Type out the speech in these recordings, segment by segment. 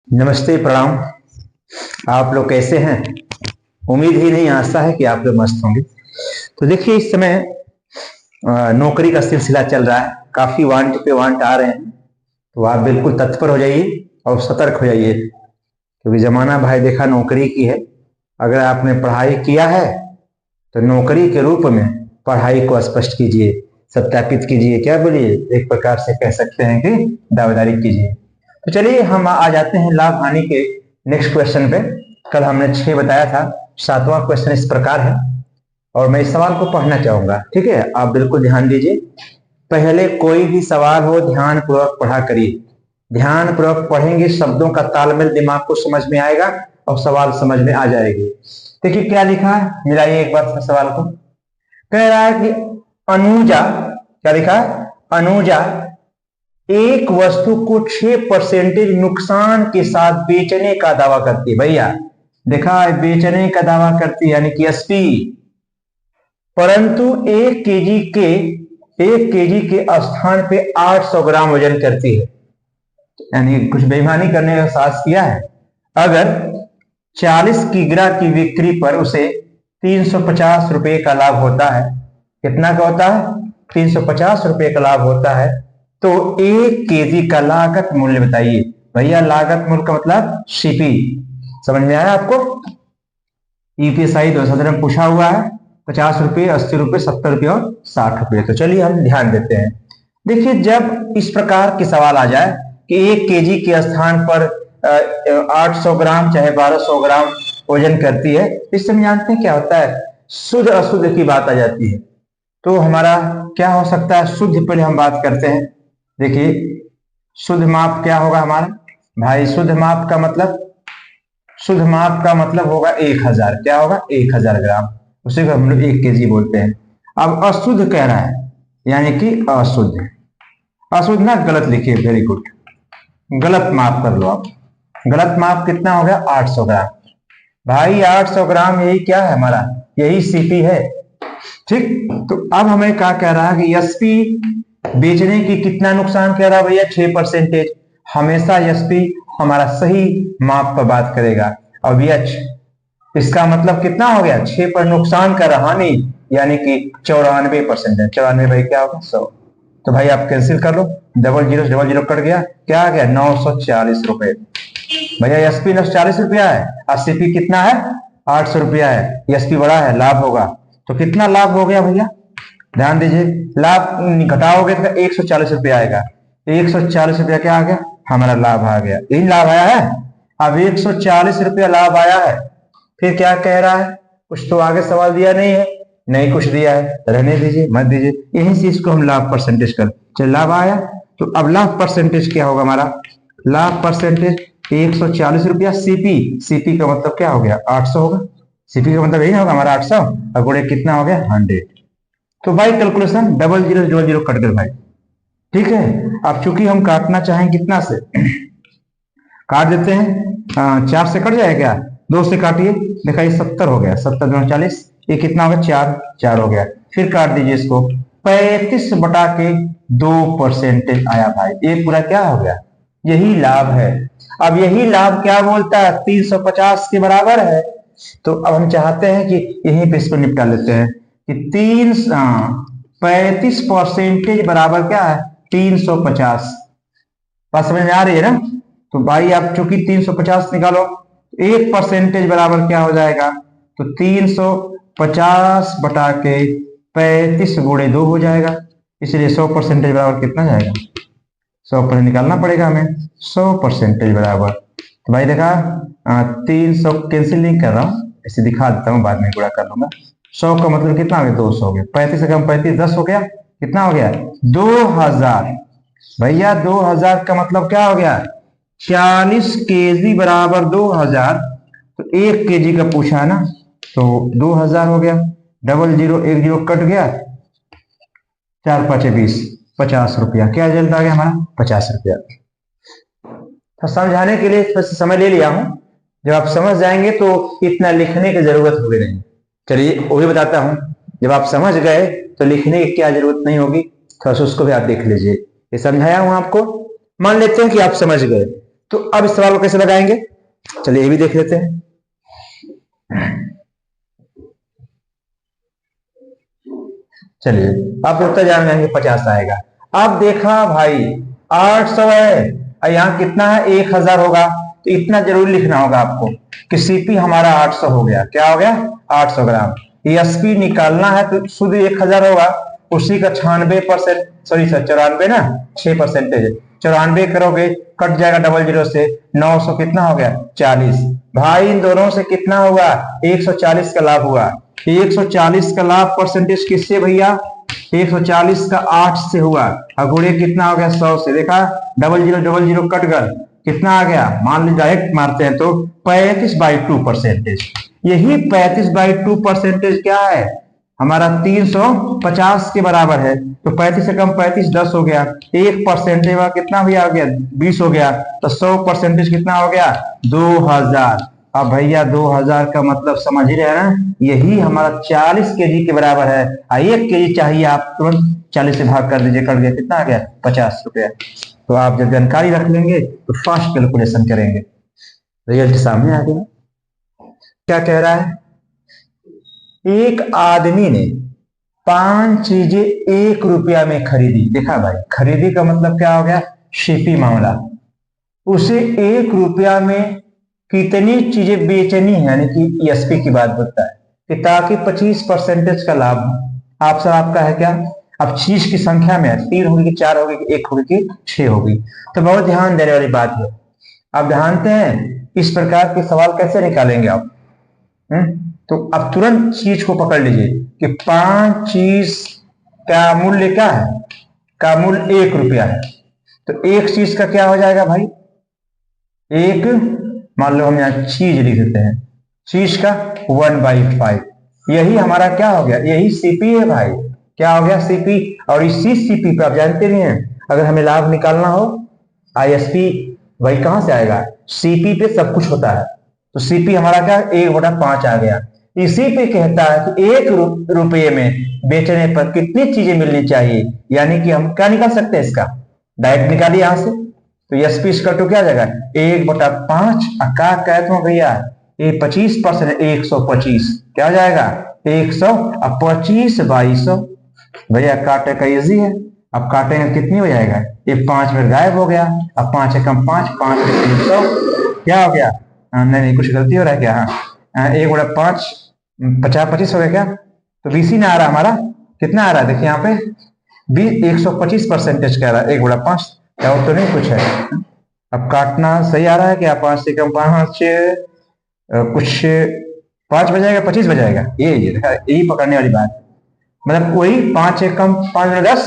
नमस्ते, प्रणाम। आप लोग कैसे हैं? उम्मीद ही नहीं, आशा है कि आप लोग मस्त होंगे। तो देखिए, इस समय नौकरी का सिलसिला चल रहा है। काफी वांट पे वांट आ रहे हैं, तो आप बिल्कुल तत्पर हो जाइए और सतर्क हो जाइए, क्योंकि जमाना भाई देखा नौकरी की है। अगर आपने पढ़ाई किया है तो नौकरी के रूप में पढ़ाई को स्पष्ट कीजिए, सत्यापित कीजिए, क्या बोलिए, एक प्रकार से कह सकते हैं कि दावेदारी कीजिए। तो चलिए हम आ जाते हैं लाभ हानि के नेक्स्ट क्वेश्चन पे। कल हमने 6 बताया था, 7वां क्वेश्चन इस प्रकार है और मैं इस सवाल को पढ़ना चाहूंगा। ठीक है, आप बिल्कुल ध्यान दीजिए। पहले कोई भी सवाल हो ध्यान पूर्वक पढ़ा करिए। ध्यान पूर्वक पढ़ेंगे, शब्दों का तालमेल दिमाग को समझ में आएगा और सवाल समझ में आ जाएगी। देखिए क्या लिखा है, मिलाइए एक बार सवाल को। कह रहा है कि अनुजा, क्या लिखा है, अनुजा एक वस्तु को 6% नुकसान के साथ बेचने का दावा करती है। भैया देखा है, बेचने का दावा करती है यानी कि एसपी, परंतु 1 केजी के स्थान पे 800 ग्राम वजन करती है। यानी कुछ बेईमानी करने का साहस किया है। अगर 40 किग्रा की बिक्री पर उसे 350 रुपए का लाभ होता है। कितना का होता है? 350 रुपए का लाभ होता है। तो 1 केजी का लागत मूल्य बताइए। भैया लागत मूल्य का मतलब सीपी, समझ में आया आपको? ईपीएसआई 2017 में पूछा हुआ है। 50 रुपए, 80 रुपए, 70 रुपए और 60 रुपए। तो चलिए हम ध्यान देते हैं। देखिए, जब इस प्रकार के सवाल आ जाए कि 1 केजी के स्थान पर 800 ग्राम चाहे 1200 ग्राम वजन करती है, इस समय जानते हैं क्या होता है, शुद्ध अशुद्ध की बात आ जाती है। तो हमारा क्या हो सकता है? शुद्ध पहले हम बात करते हैं। देखिए, शुद्ध माप क्या होगा हमारा भाई? शुद्ध माप का मतलब होगा 1000। क्या होगा? 1000 ग्राम। उसी को हम लोग 1 केजी बोलते हैं। अब अशुद्ध कह रहा है, यानी कि अशुद्ध। अशुद्ध ना गलत लिखिए, वेरी गुड, गलत माप कर लो आप। गलत माप कितना हो गया? 800 ग्राम। भाई 800 ग्राम यही क्या है हमारा? यही सीपी है। ठीक, तो अब हमें क्या कह रहा है कि एसपी बेचने की कितना नुकसान कह रहा है भैया? 6%। हमेशा एसपी हमारा सही माप पर बात करेगा। अब एच, इसका मतलब कितना हो गया? 6 पर नुकसान कर रहा नहीं, यानी कि 94% है। 94 भाई क्या होगा? 100। तो भाई आप कैंसिल कर लो, डबल जीरो कट गया, क्या आ गया? 940 रुपए। भैया एसपी 940 रुपया है और सीपी कितना है? 800 रुपया है। एसपी बड़ा है, लाभ होगा। तो कितना लाभ हो गया भैया? ध्यान दीजिए, लाभ घटाओगे तो 140 रुपया आएगा। 140 रुपया क्या आ गया? हमारा लाभ आ गया। यही लाभ आया है। अब 140 रुपया लाभ आया है, फिर क्या कह रहा है? कुछ तो आगे सवाल दिया नहीं है, नहीं कुछ दिया है, रहने दीजिए, मत दीजिए। यही चीज को हम लाभ परसेंटेज कर, चल लाभ आया। तो अब लाभ परसेंटेज क्या होगा हमारा? लाभ परसेंटेज 140 रुपया सीपी, सीपी का मतलब क्या हो गया? 800 होगा। सीपी का मतलब यही होगा हमारा 800 और गुणे कितना हो गया? 100। तो भाई कैलकुलेशन डबल जीरो कट गए भाई। ठीक है, अब चूंकि हम काटना चाहें कितना से काट देते हैं, 4 से कट जाएगा क्या? 2 से काटिए, देखा ये 70 हो गया। 70 2 40, ये कितना हो गया? 4 हो गया। फिर काट दीजिए इसको, 35/2% आया भाई। ये पूरा क्या हो गया? यही लाभ है। अब यही लाभ क्या बोलता है? 350 के बराबर है। तो अब हम चाहते हैं कि यहीं पे इसको निपटा लेते हैं कि 35% बराबर क्या है? 350। बात समझ में आ रही है ना? तो भाई आप चूंकि 350 निकालो, 1% बराबर क्या हो जाएगा? तो 350 बटा के 35 गुणे 2 हो जाएगा। इसलिए 100% बराबर कितना जाएगा? 100% निकालना पड़ेगा हमें। 100% बराबर, तो भाई देखा, 300 कैंसिल नहीं कर रहा हूँ, इसे दिखा देता हूँ, बाद में गुणा कर लूंगा। 100 का मतलब कितना हो गया? 200 हो गया। 35 से कम 35, 10 हो गया। कितना हो गया? 2000। भैया 2000 का मतलब क्या हो गया? 40 केजी बराबर 2000। तो 1 केजी का पूछा है ना, तो 2000 हो गया। डबल जीरो, 1 जीरो कट गया, 4 5 20, 50 रुपया। क्या रिजल्ट आ गया हमारा? 50 रुपया। तो समझाने के लिए बस समय ले लिया हूं, जब आप समझ जाएंगे तो इतना लिखने की जरूरत होगी नहीं। चलिए वो भी बताता हूं, जब आप समझ गए तो लिखने की क्या जरूरत नहीं होगी, थोड़ा सा उसको भी आप देख लीजिए। ये समझाया हूं आपको। मान लेते हैं कि आप समझ गए, तो अब इस सवाल को कैसे लगाएंगे, चलिए ये भी देख लेते हैं। चलिए आप उत्तर जान लेंगे 50 आएगा। अब देखा भाई 800 है और यहाँ कितना है 1000 होगा, तो इतना जरूर लिखना होगा आपको कि सीपी हमारा 800 हो गया। क्या हो गया 800 ग्राम। एसपी निकालना है तो शुद्ध 1000 होगा, उसी का 96%, सॉरी सर 94 ना 6%, 94 करोगे कट जाएगा डबल जीरो से, 900 कितना हो गया 40। भाई इन दोनों से कितना हुआ 140 का लाभ हुआ। 140 का लाभ परसेंटेज किससे भैया, 140 का 8 से हुआ और गुणे कितना हो गया 100 से। देखा डबल जीरो कट गया, कितना आ गया, मान लीजिए डायरेक्ट मारते हैं तो 35/2%। यही 35/2% क्या है हमारा 350 के बराबर है। तो 35 से कम 35 10 हो गया, 1% कितना भी आ गया 20 हो गया, तो 100% कितना हो गया 2000। अब भैया 2000 का मतलब समझ ही रहे ना, यही हमारा 40 केजी के बराबर है। 1 केजी चाहिए, आप तुरंत 40 से भाग कर दीजिए, कट गया कितना आ गया 50 रुपया। तो आप जब जानकारी रख लेंगे तो फास्ट कैलकुलेशन करेंगे। रिजल्ट सामने आ गया। क्या कह रहा है, एक आदमी ने 5 चीजें 1 रुपया में खरीदी। देखा भाई खरीदी का मतलब क्या हो गया, शिपी मामला। उसे 1 रुपया में कितनी चीजें बेचनी है, यानी कि एसपी की बात होता है कि ताकि 25% का लाभ। आप सर आपका है क्या, अब चीज की संख्या में 3 होगी कि 4 होगी कि 1 होगी कि 6 होगी, तो बहुत ध्यान देने वाली बात है। आप जानते हैं इस प्रकार के सवाल कैसे निकालेंगे आप, तो अब तुरंत चीज को पकड़ लीजिए कि 5 चीज का मूल्य क्या है, का मूल्य 1 रुपया है। तो एक चीज का क्या हो जाएगा भाई, एक, मान लो हम यहाँ चीज लिख देते हैं, चीज का 1/5, यही हमारा क्या हो गया, यही सीपी है भाई। क्या हो गया सीपी। और इसी सीपी पे आप जानते नहीं हैं, अगर हमें लाभ निकालना हो आईएसपी भाई कहां से आएगा, सीपी पे सब कुछ होता है। तो सीपी हमारा क्या 1/5 आ गया। इसी पे कहता है कि 1 रुपये में बेचने पर कितनी चीजें मिलनी चाहिए, यानी कि हम क्या निकाल सकते हैं इसका, डायरेक्ट निकालिए यहां से। तो एसपी इसका तो क्या जाएगा 1/5 का कहते हो भैया, ये 25% 125 क्या हो जाएगा 125/100। भैया काटे का इजी है, अब काटेंगे कितनी हो जाएगा, ये 5 में गायब हो गया। अब 5 है कम 5, 5 में 300 क्या हो गया, नहीं कुछ गलती हो रहा है क्या, हाँ 1/5 50-25 हो गया क्या, तो 20 ही ना आ रहा हमारा, कितना आ रहा है देखिए यहाँ पे 125% कह रहा है 1/5, क्या और तो नहीं कुछ है। अब काटना सही आ रहा है क्या, 5 से कम 5 कुछ 5 बजाएगा 25 बजाएगा, ये देखा यही पकड़ने वाली बात, मतलब वही 5 से कम 5 में 10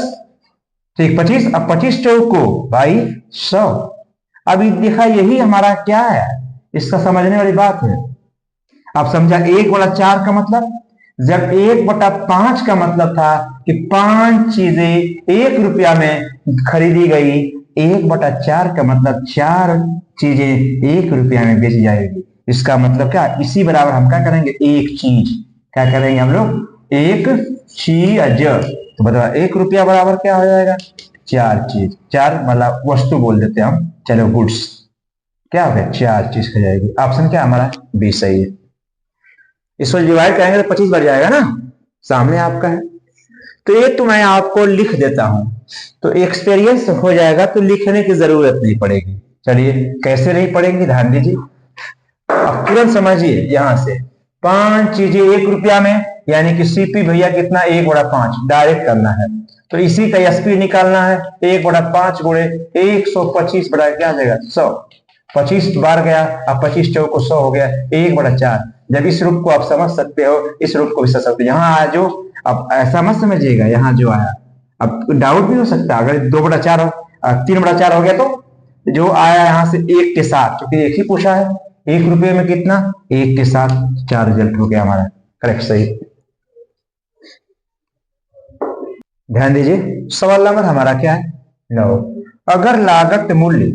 ठीक 25, अब 25 चौको भाई 100। अभी देखा यही हमारा क्या है, इसका समझने वाली बात है। आप समझा 1/4 का मतलब, जब 1/5 का मतलब था कि 5 चीजें 1 रुपया में खरीदी गई, 1/4 का मतलब 4 चीजें 1 रुपया में बेची जाएगी। इसका मतलब क्या, इसी बराबर हम क्या करेंगे, एक चीज क्या करेंगे हम लोग, एक चीज। तो बताओ 1 रुपया बराबर क्या हो जाएगा 4 चीज, 4 मतलब वस्तु बोल देते हैं हम, चलो गुड्स, क्या हो गया 4 चीज हो जाएगी। ऑप्शन क्या हमारा बी सही है। इसको डिवाइड करेंगे तो 25 बढ़ जाएगा ना, सामने आपका है। तो ये तो मैं आपको लिख देता हूं, तो एक्सपीरियंस हो जाएगा, तो लिखने की जरूरत नहीं पड़ेगी। चलिए कैसे नहीं पड़ेगी ध्यान दीजिए, अब तुरंत समझिए यहां से 5 चीजें 1 रुपया में, यानी कि सीपी भैया कितना 1/5 डायरेक्ट करना है। तो इसी का एसपी निकालना है, 1/5 गुणे 125 बड़ा क्या आ जाएगा 100, 25 बार गया, अब 25 चौको 100 हो गया 1/4। जब इस रूप को आप समझ सकते हो, इस रूप को भी समझ सकते हो। यहाँ आया जो, अब ऐसा मत समझिएगा, यहाँ जो आया अब डाउट भी हो सकता है, अगर 2/4 हो 3/4 हो गया तो जो आया यहाँ से 1 के साथ, क्योंकि एक ही पूछा है 1 रुपये में कितना, 1 के साथ 4 रिजल्ट हो गया हमारा करेक्ट सही। ध्यान दीजिए सवाल नंबर हमारा क्या है 9। अगर लागत मूल्य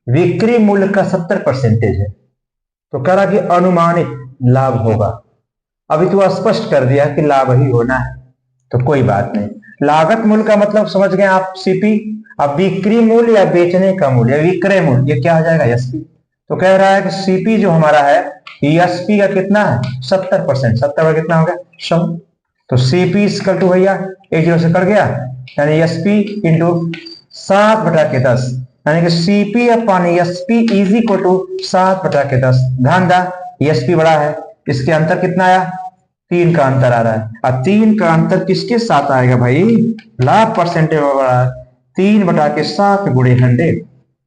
बिक्री मूल्य का 70% है तो कह रहा कि अनुमानित लाभ होगा। अभी तो स्पष्ट कर दिया कि लाभ ही होना है, तो कोई बात नहीं। लागत मूल्य का मतलब समझ गए आप सीपी, अब बिक्री मूल्य या बेचने का मूल्य या विक्रय मूल्य, ये क्या हो जाएगा? एसपी। तो कह रहा है कि सीपी जो हमारा है, एसपी का कितना है? 70%। 70 का कितना हो गया? 100। तो सीपी इक्वल टू भैया 1 0 से कट गया, यानी एसपी इंटू 7/10, यानी कि CP upon SP is equal to 7/10। ध्यान दा, एसपी बड़ा है, इसके अंतर कितना आया? 3 का अंतर आ रहा है। अब 3 का अंतर किसके साथ आएगा भाई? लाभ परसेंटेज बड़ा। 3/7 गुणे 100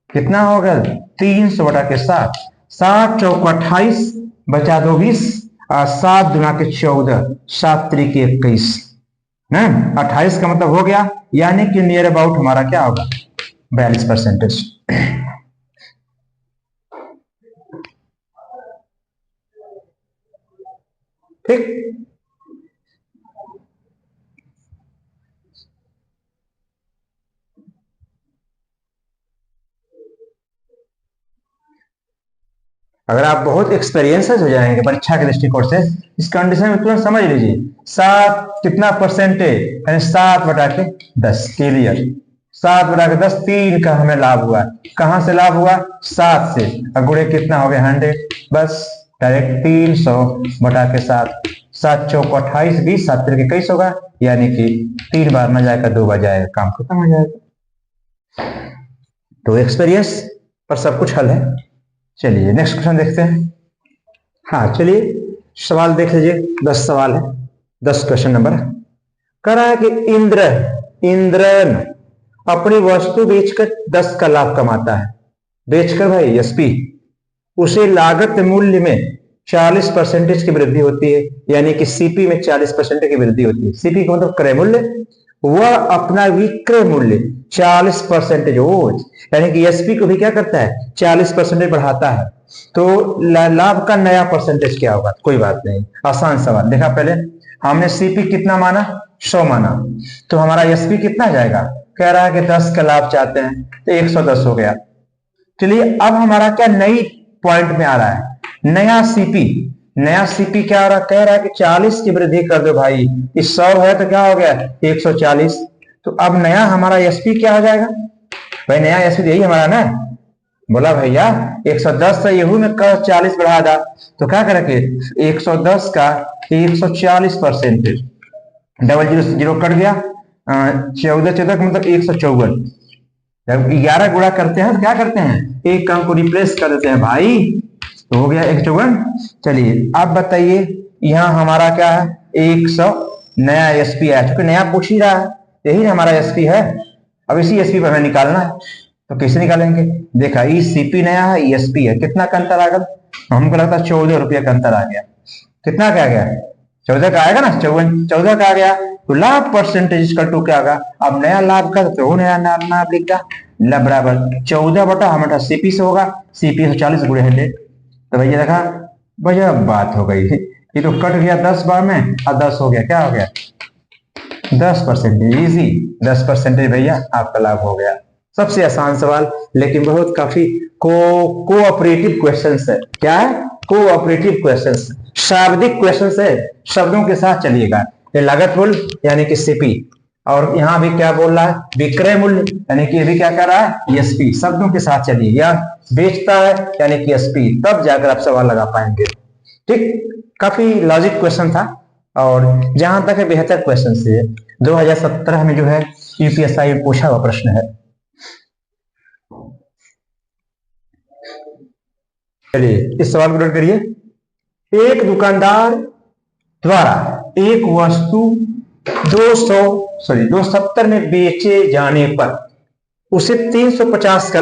कितना होगा? 300/7। 7 चौक 28, बचा 2 20, और 7 दुना के 14, 7 त्रिक 21 है। 28 का मतलब हो गया, यानी कि नियर अबाउट हमारा क्या होगा? 42%। ठीक। अगर आप बहुत एक्सपीरियंसेस हो जाएंगे परीक्षा के दृष्टिकोण से, इस कंडीशन में तुरंत समझ लीजिए 7 कितना परसेंटेज, यानी 7/10 क्लियर। 7/10, 3 का हमें लाभ हुआ। कहां से लाभ हुआ? 7 से। और गुणे कितना हो गया? 100। बस डायरेक्ट 300/7। 7 चौक 28, 20, 7 त्रिक 21 होगा, यानी कि 3 बार ना जाएगा, 2 बार जाएगा, काम खत्म हो जाएगा। तो एक्सपीरियंस पर सब कुछ हल है। चलिए नेक्स्ट क्वेश्चन देखते हैं। हाँ चलिए सवाल देख लीजिए, 10 सवाल है, 10 क्वेश्चन नंबर। कह रहा है कि इंद्रन अपनी वस्तु बेचकर 10 का लाभ कमाता है। बेचकर भाई एसपी, उसे लागत मूल्य में 40% की वृद्धि होती है, यानी कि सीपी में 40% की वृद्धि होती है। सीपी का मतलब क्रय मूल्य, वह अपना विक्रय मूल्य 40% यानी कि एसपी को भी क्या करता है? 40% बढ़ाता है। तो लाभ का नया परसेंटेज क्या होगा? कोई बात नहीं, आसान सवाल। देखा पहले हमने सीपी कितना माना? 100 माना, तो हमारा एसपी कितना जाएगा? कह रहा है कि 10 का लाभ चाहते हैं, तो 110 हो गया। चलिए अब हमारा क्या नई पॉइंट में आ रहा है? नया सीपी। नया सीपी क्या हो रहा? कह रहा है कि 40 की वृद्धि कर दो भाई। इस 100 है तो क्या हो गया? 140। तो अब नया हमारा एसपी क्या हो जाएगा भाई? नया एसपी यही हमारा ना, बोला भैया 110 से यहू में 40 बढ़ा दा, तो क्या करेंगे? 110 का 140%, डबल जीरो जीरो कट गया, 14 14 का मतलब 154। जब 11 गुणा करते हैं तो क्या करते हैं? एक अंक को रिप्लेस कर देते हैं भाई, तो हो गया 154। चलिए अब बताइए यहाँ हमारा क्या है? 100 नया एसपी आया, चूंकि नया पूछ ही रहा है, यही हमारा एसपी है। अब इसी एसपी पर हमें निकालना है, तो कैसे निकालेंगे? देखा, ई सीपी नया है, एसपी है, कितना का अंतर आ गया? हमको लगता है 14 रुपया का अंतर आ गया। कितना का आ गया? 14 का आएगा ना, 14 का आ गया। तो लाभ परसेंटेज का टू क्या होगा? अब नया लाभ का तो नया लाभ लिखा बराबर 14/100 सीपी से होगा। सीपी 140 गुणे 100, तो भैया देखा भैया बात हो गई। ये तो कट गया 10 बार में, और 10 हो गया, क्या हो गया? 10%। इजी 10% भैया आपका लाभ हो गया। सबसे आसान सवाल, लेकिन बहुत काफी कोऑपरेटिव क्वेश्चंस है। क्या है? कोऑपरेटिव क्वेश्चंस, शाब्दिक क्वेश्चंस है, शब्दों के साथ चलिएगा। ये लागत मूल्य यानी कि सीपी, और यहाँ भी क्या बोल रहा है? विक्रय मूल्य, यानी कि ये भी क्या कर रहा है? एसपी। शब्दों के साथ चलिए, या बेचता है यानी कि एसपी, तब जाकर आप सवाल लगा पाएंगे। ठीक, काफी लॉजिक क्वेश्चन था, और जहां तक है बेहतर क्वेश्चन से 2017 में जो है यूपीएसआई में पूछा हुआ प्रश्न है। चलिए इस सवाल को नोट करिए। एक दुकानदार द्वारा एक वस्तु 270 में बेचे जाने पर उसे 350 का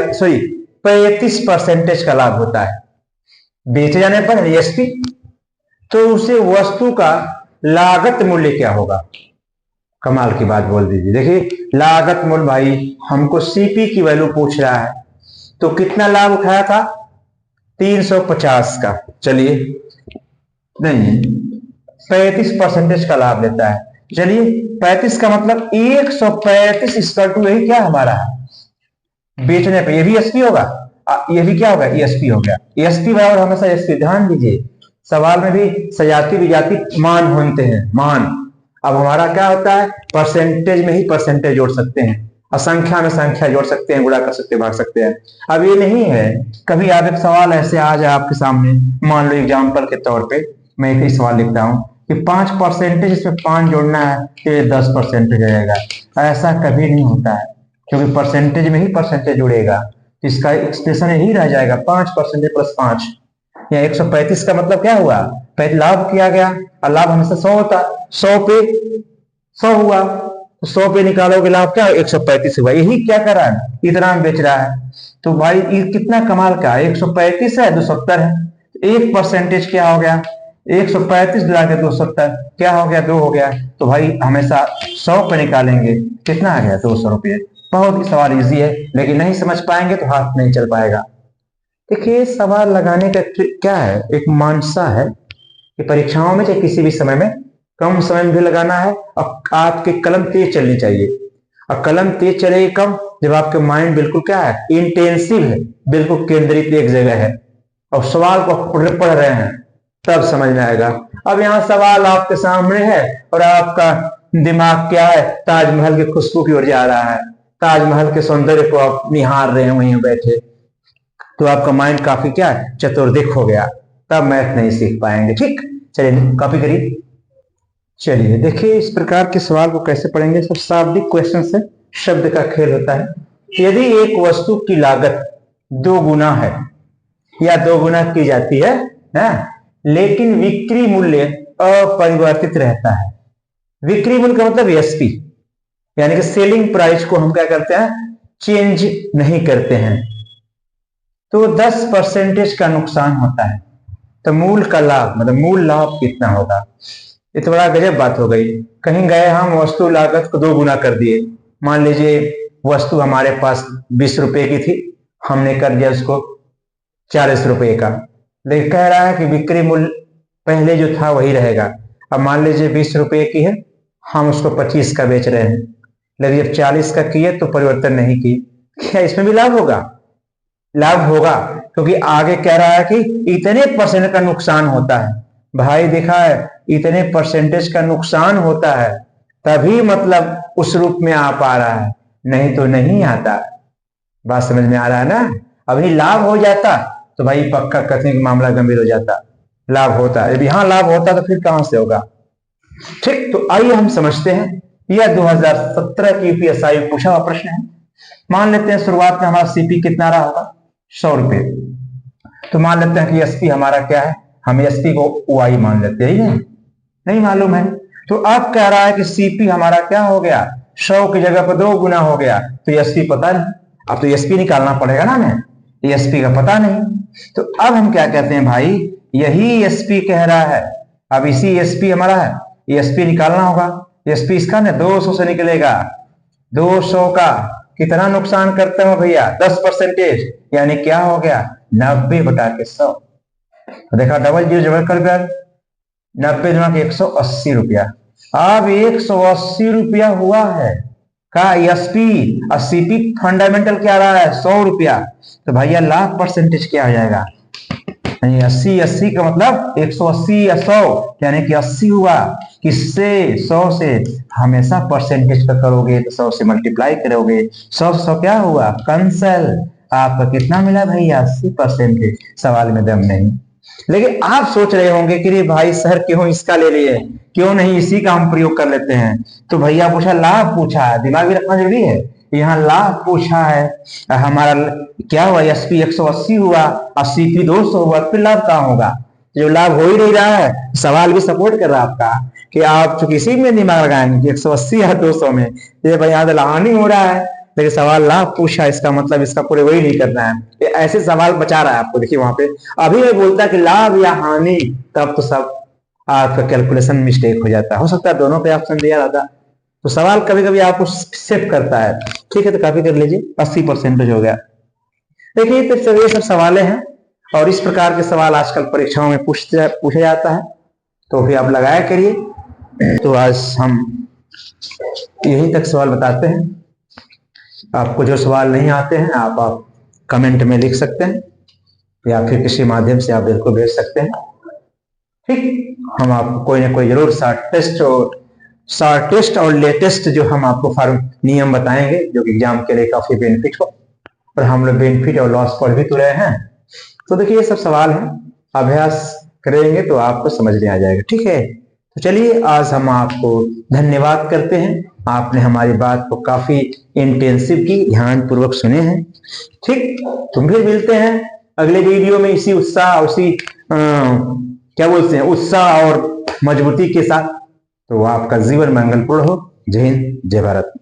35% का लाभ होता है। बेचे जाने पर एसपी, तो उसे वस्तु का लागत मूल्य क्या होगा? कमाल की बात बोल दीजिए। देखिए लागत मूल्य भाई हमको सीपी की वैल्यू पूछ रहा है, तो कितना लाभ उठाया था? 350 का। चलिए नहीं, 35% का लाभ लेता है। चलिए 35 का मतलब 135 इक्वल टू यही क्या हमारा है? बेचने पे ये भी एसपी होगा, ये भी क्या होगा? एसपी हो गया। एसपी बराबर हमेशा एसपी। ध्यान दीजिए सवाल में भी सजाती विजाती मान होते हैं, मान। अब हमारा क्या होता है? परसेंटेज में ही परसेंटेज जोड़ सकते हैं। असंख्या में संख्या जोड़ सकते हैं, गुणा कर सकते हैं, भाग सकते हैं। अब ये नहीं है, कभी आप एक सवाल ऐसे आ जाए आपके सामने, मान लो एग्जाम्पल के तौर पे मैं एक ही सवाल लिखता हूँ कि 5% इसमें 5 जोड़ना है तो ये 10% रहेगा। ऐसा कभी नहीं होता है, क्योंकि परसेंटेज में ही परसेंटेज जुड़ेगा, तो इसका एक्सप्रेशन यही रह जाएगा 5% प्लस 5। या 135 का मतलब क्या हुआ, पहले लाभ किया गया और लाभ हमेशा 100 होता, 100 पे 100 हुआ, तो 100 पे निकालोगे लाभ क्या 135 हुआ। यही क्या कर रहा है, इतना में बेच रहा है। तो भाई ये कितना कमाल का है, 135 है 270 है, एक परसेंटेज क्या हो गया, 135 मिला के 270 क्या हो गया, 2 हो गया। तो भाई हमेशा 100 पे निकालेंगे, कितना आ गया 200 रुपये। बहुत ही सवाल इजी है, लेकिन नहीं समझ पाएंगे तो हाथ नहीं चल पाएगा। देखिए सवाल लगाने का क्या है, एक मानसा है कि परीक्षाओं में चाहे किसी भी समय में कम समय में भी लगाना है, और आपकी कलम तेज चलनी चाहिए। और कलम तेज चलेगी कब, जब आपके माइंड बिल्कुल क्या है, इंटेंसिव है, बिल्कुल केंद्रित एक जगह है और सवाल को पढ़ रहे हैं, तब समझ में आएगा। अब यहाँ सवाल आपके सामने है और आपका दिमाग क्या है, ताजमहल की खुशबू की ओर जा रहा है, ताजमहल के सौंदर्य को आप निहार रहे हैं वहीं बैठे, तो आपका माइंड काफी क्या है, चतुर्दिक हो गया, तब मैथ नहीं सीख पाएंगे। ठीक, चलिए कॉपी करिए। चलिए देखिए इस प्रकार के सवाल को कैसे पढ़ेंगे। सब शाब्दिक क्वेश्चन से, शब्द का खेल होता है। यदि एक वस्तु की लागत 2 गुना है या 2 गुना की जाती है ना, लेकिन बिक्री मूल्य अपरिवर्तित रहता है। बिक्री मूल्य का मतलब एसपी, यानी कि सेलिंग प्राइस को हम क्या करते हैं, चेंज नहीं करते हैं, तो 10% का नुकसान होता है। तो मूल का लाभ मतलब मूल लाभ कितना होगा। ये तो बड़ा गजब बात हो गई। कहीं गए हम, वस्तु लागत को 2 गुना कर दिए। मान लीजिए वस्तु हमारे पास 20 रुपए की थी, हमने कर दिया उसको 40 रुपए का, लेकिन कह रहा है कि बिक्री मूल्य पहले जो था वही रहेगा। अब मान लीजिए 20 रुपए की है, हम उसको 25 का बेच रहे हैं, लेकिन जब 40 का किए तो परिवर्तन नहीं किए, क्या इसमें भी लाभ होगा? लाभ होगा, क्योंकि आगे कह रहा है कि इतने परसेंट का नुकसान होता है। भाई देखा है, इतने परसेंटेज का नुकसान होता है, तभी मतलब उस रूप में आ पा रहा है, नहीं तो नहीं आता। बात समझ में आ रहा है ना। अभी लाभ हो जाता तो भाई पक्का कथने का मामला गंभीर हो जाता। लाभ होता, यदि यहां लाभ होता तो फिर कहां से होगा। ठीक, तो आइए हम समझते हैं। यह 2017 की यूपीएसआई पूछा हुआ प्रश्न है। मान लेते हैं शुरुआत में हमारा सीपी कितना रहा होगा, 100 रुपए। तो मान लेते हैं कि एसपी हमारा क्या है, हम एसपी को वाई मान लेते हैं, नहीं मालूम है। तो अब कह रहा है कि सीपी हमारा क्या हो गया, 100 की जगह पर 2 गुना हो गया, तो एसपी पता नहीं। अब तो एसपी निकालना पड़ेगा ना, हमें एसपी का पता नहीं। तो अब हम क्या कहते हैं भाई, यही एसपी कह रहा है, अब इसी एसपी हमारा है, एसपी निकालना होगा। एसपी इसका ना 200 से निकलेगा। 200 का कितना नुकसान करते हो भैया, 10%, यानी क्या हो गया 90/100। देखा, डबल जीरो जबर कर दिया, 90 गुना के 180 रुपया। अब 180 रुपया हुआ है का एसपी, और सीपी फंडामेंटल क्या रहा है 100 रुपया। तो भैया लाभ परसेंटेज क्या हो जाएगा, 80 का मतलब 180 या 100, यानी कि 80 हुआ। किससे, 100 से। हमेशा परसेंटेज का करोगे तो 100 से मल्टीप्लाई करोगे, 100 से 100 क्या हुआ, कैंसल। आपका कितना मिला भैया, 80%। सवाल में दम नहीं। लेकिन आप सोच रहे होंगे कि भाई सर क्यों इसका ले लिए, क्यों नहीं इसी का हम प्रयोग कर लेते हैं। तो भैया पूछा, लाभ पूछा है, दिमाग भी रखना जरूरी है। यहाँ लाभ पूछा है, हमारा क्या हुआ, एसपी 180 हुआ और सीपी 200 हुआ, फिर लाभ कहाँ होगा। जो लाभ हो ही नहीं रहा है, सवाल भी सपोर्ट कर रहा है आपका कि आप चूंकि इसी में दिमाग लगाएंगे कि 180 या 200 में, ये भाई यहाँ तो हानि हो रहा है, लेकिन सवाल लाभ पूछा, इसका मतलब इसका पूरे वही नहीं करना है। ये ऐसे सवाल बचा रहा है आपको। देखिए वहां पे अभी मैं बोलता कि लाभ या हानि, तब तो सब आपका कैलकुलेशन मिस्टेक हो जाता है। हो सकता है दोनों पे ऑप्शन दिया रहता, तो सवाल कभी कभी आपको सेव करता है। ठीक है, तो कॉपी कर लीजिए, 80% हो गया। देखिए तो ये सब सवालें हैं, और इस प्रकार के सवाल आजकल परीक्षाओं में पूछा जाता है, तो भी आप लगाया करिए। तो आज हम यहीं तक सवाल बताते हैं। आपको जो सवाल नहीं आते हैं आप कमेंट में लिख सकते हैं, या फिर किसी माध्यम से आप बिल्कुल भेज सकते हैं। ठीक, हम आपको कोई ना कोई जरूर सा टेस्ट और शॉर्टेस्ट और लेटेस्ट जो हम आपको नियम बताएंगे जो कि एग्जाम के लिए काफी बेनिफिट हो, और हम लोग बेनिफिट और लॉस पढ़ भी तो रहे हैं। तो देखिए ये सब सवाल है, अभ्यास करेंगे तो आपको समझ में आ जाएगा। ठीक है, तो चलिए आज हम आपको धन्यवाद करते हैं, आपने हमारी बात को काफी इंटेंसिव की, ध्यान पूर्वक सुने हैं। ठीक, तुम भी मिलते हैं अगले वीडियो में इसी उत्साह, उसी क्या बोलते हैं, उत्साह और मजबूती के साथ। तो आपका जीवन मंगलपूर्ण हो। जय हिंद, जय भारत।